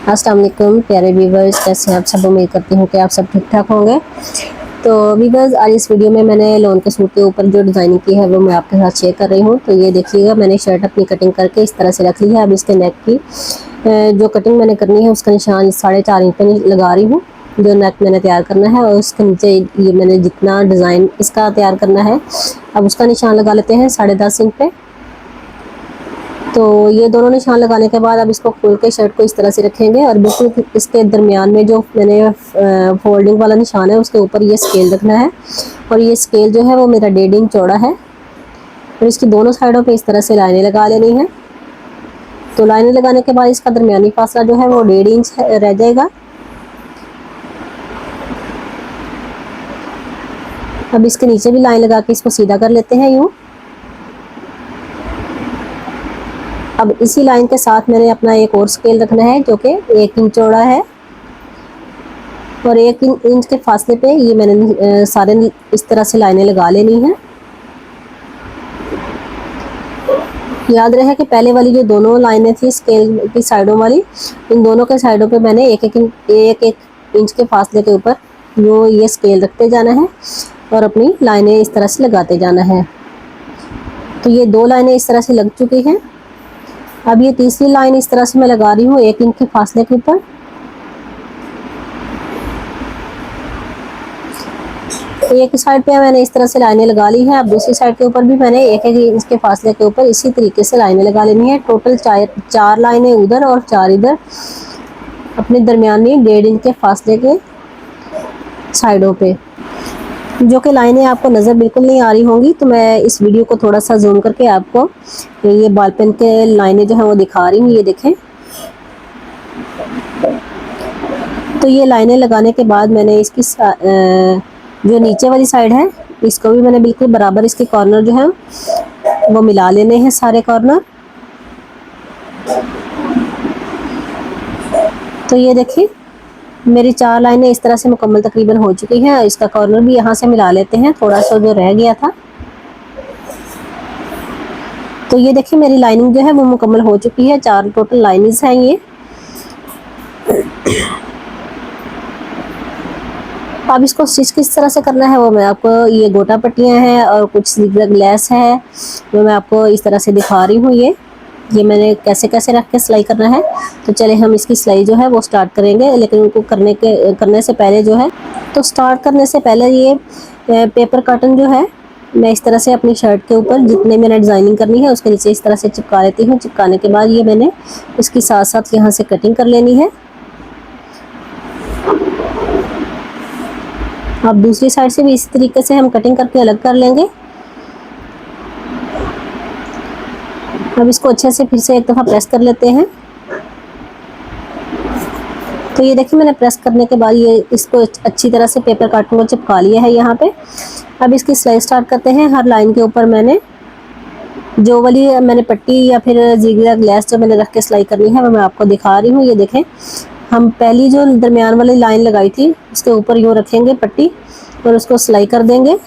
अस्सलाम वालेकुम प्यारे व्यूवर्स, कैसे हैं आप सब। उम्मीद करती हूँ कि आप सब ठीक ठाक होंगे। तो व्यूवर्स, आज इस वीडियो में मैंने लोन के सूट के ऊपर जो डिज़ाइनिंग की है वो मैं आपके साथ शेयर कर रही हूँ। तो ये देखिएगा, मैंने शर्ट अपनी कटिंग करके इस तरह से रख ली है। अब इसके नेक की जो कटिंग मैंने करनी है उसका निशान 4.5 इंच पे लगा रही हूँ। जो नेक मैंने तैयार करना है और उसके नीचे ये मैंने जितना डिज़ाइन इसका तैयार करना है, अब उसका निशान लगा लेते हैं 10.5 इंच पे। तो ये दोनों निशान लगाने के बाद अब इसको खोल के शर्ट को इस तरह से रखेंगे और बिल्कुल इसके दरमियान में जो मैंने फोल्डिंग वाला निशान है उसके ऊपर ये स्केल रखना है। और ये स्केल जो है वो मेरा 1.5 इंच चौड़ा है और इसकी दोनों साइडों पे इस तरह से लाइनें लगा लेनी है। तो लाइनें लगाने के बाद इसका दरमियानी फासला जो है वो 1.5 इंच रह जाएगा। अब इसके नीचे भी लाइन लगा के इसको सीधा कर लेते हैं यूँ। अब इसी लाइन के साथ मैंने अपना एक और स्केल रखना है जो कि 1 इंच चौड़ा है और 1 इंच के फासले पे ये मैंने सारे इस तरह से लाइनें लगा लेनी है। याद रहे कि पहले वाली जो दोनों लाइनें थी स्केल की साइडों वाली, इन दोनों के साइडों पे मैंने एक एक इंच के फासले के ऊपर जो ये स्केल रखते जाना है और अपनी लाइनें इस तरह से लगाते जाना है। तो ये 2 लाइनें इस तरह से लग चुकी हैं। अब ये तीसरी लाइन इस तरह से मैं लगा रही हूँ 1 इंच के फासले के ऊपर। एक साइड पे मैंने इस तरह से लाइनें लगा ली है। अब दूसरी साइड के ऊपर भी मैंने 1 इंच के फासले के ऊपर इसी तरीके से लाइनें लगा लेनी है। टोटल 4 लाइनें उधर और 4 इधर, अपने दरमियानी 1.5 इंच के फासले के साइडों पे। जो कि लाइनें आपको नज़र बिल्कुल नहीं आ रही होंगी, तो मैं इस वीडियो को थोड़ा सा जूम करके आपको ये बॉल पेन के लाइनें जो है वो दिखा रही हूँ। ये देखें। तो ये लाइनें लगाने के बाद मैंने इसकी जो नीचे वाली साइड है इसको भी मैंने बिल्कुल बराबर इसके कॉर्नर जो है वो मिला लेने हैं, सारे कॉर्नर। तो ये देखिए, मेरी 4 लाइनें इस तरह से मुकम्मल तकरीबन हो चुकी हैं। इसका कॉर्नर भी यहाँ से मिला लेते हैं, थोड़ा सा जो रह गया था। तो ये देखिए, मेरी लाइनिंग जो है वो मुकम्मल हो चुकी है। 4 टोटल लाइनिंग्स हैं ये। अब इसको स्टिच किस तरह से करना है वो मैं आपको, ये गोटा पट्टियाँ हैं और कुछ लेस है वो मैं आपको इस तरह से दिखा रही हूँ। ये मैंने कैसे कैसे रख के सिलाई करना है। तो चले हम इसकी सिलाई जो है वो स्टार्ट करेंगे, लेकिन उनको करने से पहले जो है, तो स्टार्ट करने से पहले ये पेपर कॉटन जो है मैं इस तरह से अपनी शर्ट के ऊपर जितने मैंने डिज़ाइनिंग करनी है उसके नीचे इस तरह से चिपका लेती हूँ। चिपकाने के बाद ये मैंने इसकी साथ साथ यहाँ से कटिंग कर लेनी है। अब दूसरी साइड से भी इसी तरीके से हम कटिंग करके अलग कर लेंगे। अब इसको अच्छे से फिर से एक दफ़ा प्रेस कर लेते हैं। तो ये देखिए, मैंने प्रेस करने के बाद ये इसको अच्छी तरह से पेपर कॉटन को चिपका लिया है यहाँ पे। अब इसकी सिलाई स्टार्ट करते हैं। हर लाइन के ऊपर मैंने जो वाली मैंने पट्टी या फिर जिगजैग लेस जो मैंने रख के सिलाई करनी है वो मैं आपको दिखा रही हूँ। ये देखें, हम पहली जो दरमियान वाली लाइन लगाई थी उसके ऊपर यूँ रखेंगे पट्टी और उसको सिलाई कर देंगे।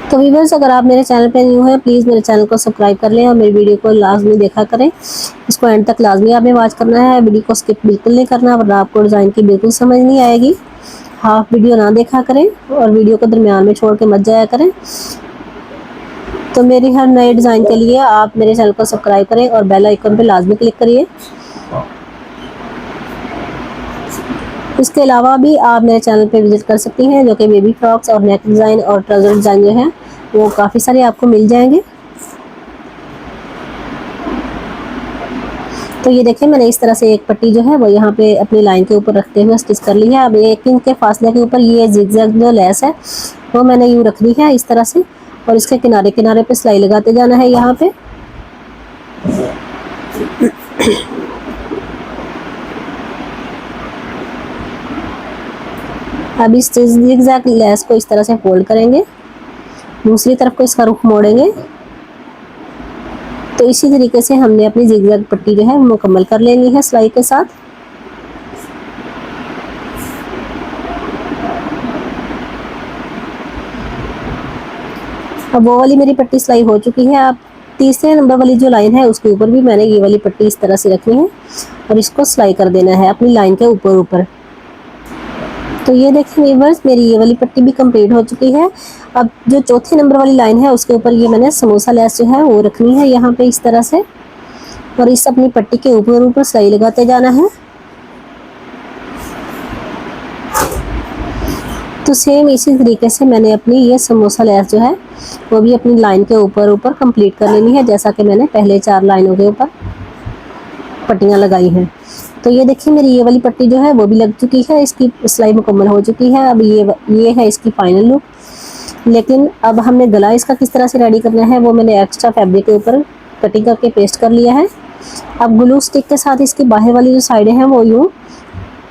तो व्यूअर्स, अगर आप मेरे चैनल पे न्यू हैं प्लीज़ मेरे चैनल को सब्सक्राइब कर लें और मेरी वीडियो को लाजमी देखा करें। इसको एंड तक लाजमी आपने वॉच करना है, वीडियो को स्किप बिल्कुल नहीं करना वरना आपको डिज़ाइन की बिल्कुल समझ नहीं आएगी। हाफ वीडियो ना देखा करें और वीडियो को दरमियान में छोड़ के मत जाया करें। तो मेरी हर नए डिज़ाइन के लिए आप मेरे चैनल को सब्सक्राइब करें और बेल आइकन पर लाजमी क्लिक करिए। इसके अलावा भी आप मेरे चैनल पे विजिट कर सकती हैं, जो कि बेबी फ्रॉक्स और नेक डिज़ाइन और ट्राउज़र डिज़ाइन जो है वो काफ़ी सारे आपको मिल जाएंगे। तो ये देखें, मैंने इस तरह से एक पट्टी जो है वो यहाँ पे अपनी लाइन के ऊपर रखते हुए स्टिच कर ली है। अब 1 इंच के फासले के ऊपर ये जिगजैग जो लेस है वो मैंने यूँ रख ली है इस तरह से और इसके किनारे किनारे पे सिलाई लगाते जाना है यहाँ पे। अब इस जिगजैग लेस को इस तरह से फोल्ड करेंगे, दूसरी तरफ को इसका रुख मोड़ेंगे। तो इसी तरीके से हमने अपनी जिगजैग पट्टी जो है मुकम्मल कर लेनी है सिलाई के साथ। अब वो वाली मेरी पट्टी सिलाई हो चुकी है। अब तीसरे नंबर वाली जो लाइन है उसके ऊपर भी मैंने ये वाली पट्टी इस तरह से रखनी है और इसको सिलाई कर देना है अपनी लाइन के ऊपर ऊपर। तो ये देखिए व्यूअर्स, मेरी ये वाली पट्टी भी कंप्लीट हो चुकी है। अब जो चौथे नंबर वाली लाइन है उसके ऊपर ये मैंने समोसा लेस जो है वो रखनी है यहाँ पे इस तरह से, और इस अपनी पट्टी के ऊपर ऊपर सिलाई लगाते जाना है। तो सेम इसी तरीके से मैंने अपनी ये समोसा लेस जो है वो भी अपनी लाइन के ऊपर ऊपर कंप्लीट कर लेनी है, जैसा कि मैंने पहले 4 लाइनों के ऊपर पट्टियाँ लगाई हैं। तो ये देखिए मेरी ये वाली पट्टी जो है वो भी लग चुकी है, इसकी सिलाई मुकम्मल हो चुकी है। अब ये है इसकी फाइनल लुक। लेकिन अब हमने गला इसका किस तरह से रेडी करना है वो मैंने एक्स्ट्रा फैब्रिक के ऊपर कटिंग करके पेस्ट कर लिया है। अब ग्लू स्टिक के साथ इसकी बाहर वाली जो साइडें हैं वो यूँ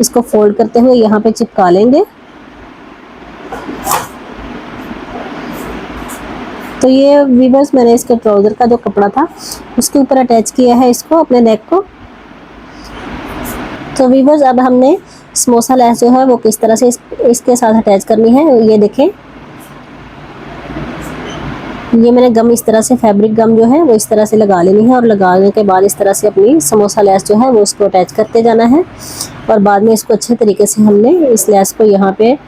इसको फोल्ड करते हुए यहाँ पे चिपका लेंगे। तो ये व्यूअर्स मैंने इसके ट्राउज़र का जो कपड़ा था उसके ऊपर अटैच किया है इसको, अपने नेक को। तो व्यूअर्स अब हमने समोसा लेस जो है वो किस तरह से इसके साथ अटैच करनी है। ये देखें, ये मैंने गम इस तरह से फैब्रिक गम जो है वो इस तरह से लगा लेनी है, और लगाने के बाद इस तरह से अपनी समोसा लेस जो है वो उसको अटैच करते जाना है। और बाद में इसको अच्छे तरीके से हमने इस लेस को यहाँ पे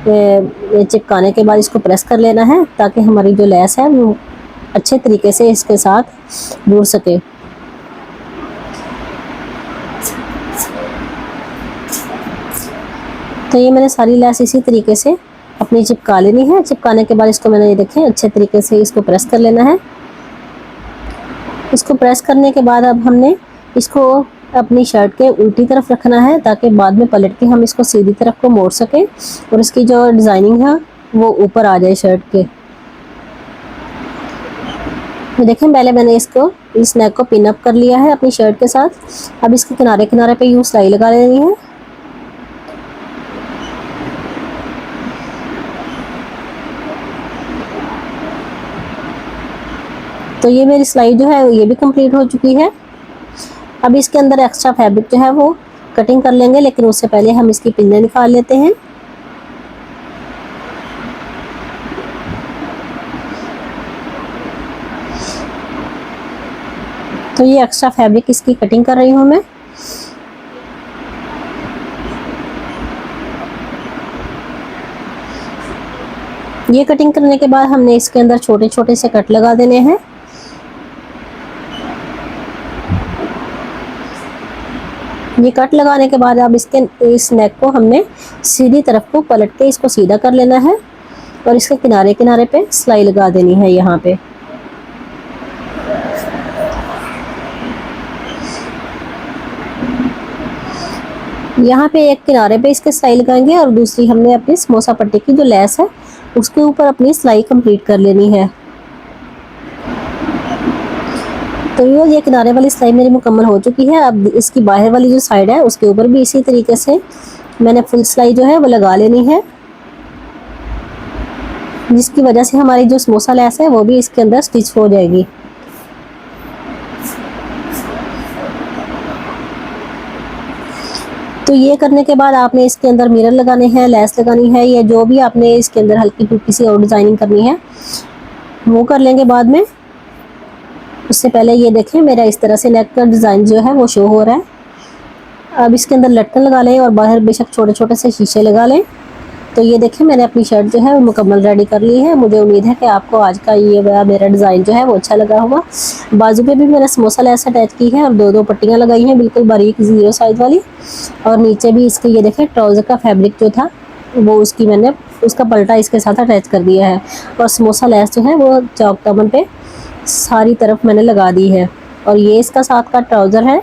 चिपकाने के बाद इसको प्रेस कर लेना है, ताकि हमारी जो लेस है वो अच्छे तरीके से इसके साथ जुड़ सके। तो ये मैंने सारी लेस इसी तरीके से अपनी चिपका लेनी है। चिपकाने के बाद इसको मैंने ये देखें अच्छे तरीके से इसको प्रेस कर लेना है। इसको प्रेस करने के बाद अब हमने इसको अपनी शर्ट के उल्टी तरफ रखना है, ताकि बाद में पलट के हम इसको सीधी तरफ को मोड़ सकें और इसकी जो डिज़ाइनिंग है वो ऊपर आ जाए शर्ट के। तो देखें पहले मैंने इसको इस नेक को पिन अप कर लिया है अपनी शर्ट के साथ। अब इसके किनारे किनारे पे यूँ सिलाई लगा लेनी है। तो ये मेरी सिलाई जो है ये भी कंप्लीट हो चुकी है। अब इसके अंदर एक्स्ट्रा फैब्रिक जो है वो कटिंग कर लेंगे, लेकिन उससे पहले हम इसकी पिन्ने निकाल लेते हैं। तो ये एक्स्ट्रा फैब्रिक इसकी कटिंग कर रही हूँ मैं। ये कटिंग करने के बाद हमने इसके अंदर छोटे छोटे से कट लगा देने हैं। ये कट लगाने के बाद अब इस नेक को हमने सीधी तरफ को पलट के इसको सीधा कर लेना है, और इसके किनारे किनारे पे सिलाई लगा देनी है यहाँ पे। यहाँ पे एक किनारे पे इसके सिलाई लगाएंगे और दूसरी हमने अपनी समोसा पट्टी की जो लेस है उसके ऊपर अपनी सिलाई कंप्लीट कर लेनी है। तो ये किनारे वाली सिलाई मेरी मुकम्मल हो चुकी है। अब इसकी बाहर वाली जो साइड है उसके ऊपर भी इसी तरीके से मैंने फुल सिलाई जो है वो लगा लेनी है, जिसकी वजह से हमारी जो समोसा लेस है वो भी इसके अंदर स्टिच हो जाएगी। तो ये करने के बाद आपने इसके अंदर मिरर लगाने हैं, लेस लगानी है, या जो भी आपने इसके अंदर हल्की फुल्की सी और डिज़ाइनिंग करनी है वो कर लेंगे बाद में। उससे पहले ये देखें मेरा इस तरह से नेक का डिज़ाइन जो है वो शो हो रहा है। अब इसके अंदर लटकन लगा लें और बाहर बेशक छोटे छोटे से शीशे लगा लें। तो ये देखें मैंने अपनी शर्ट जो है वो मुकम्मल रेडी कर ली है। मुझे उम्मीद है कि आपको आज का ये मेरा डिज़ाइन जो है वो अच्छा लगा होगा। बाजू पे भी मैंने समोसा लेस अटैच की है और दो पट्टियाँ लगाई हैं बिल्कुल बारीक 0 साइज़ वाली, और नीचे भी इसके ये देखें ट्राउज़र का फैब्रिक जो था वो मैंने उसका पलटा इसके साथ अटैच कर दिया है, और समोसा लेस जो है वो चौक दामन पे सारी तरफ मैंने लगा दी है, और ये इसका साथ का ट्राउज़र है।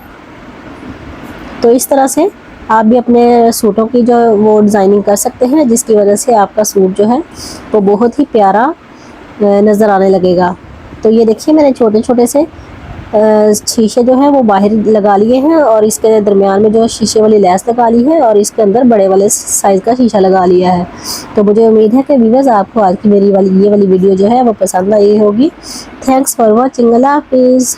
तो इस तरह से आप भी अपने सूटों की जो वो डिज़ाइनिंग कर सकते हैं, जिसकी वजह से आपका सूट जो है वो बहुत ही प्यारा नज़र आने लगेगा। तो ये देखिए मैंने छोटे छोटे से शीशे जो है वो बाहर लगा लिए हैं, और इसके दरमियान में जो शीशे वाली लेस लगा ली है, और इसके अंदर बड़े वाले साइज़ का शीशा लगा लिया है। तो मुझे उम्मीद है कि व्यूअर्स आपको आज की मेरी ये वाली वीडियो जो है वो पसंद आई होगी। Thanks for watching. अल्लाह हाफिज़।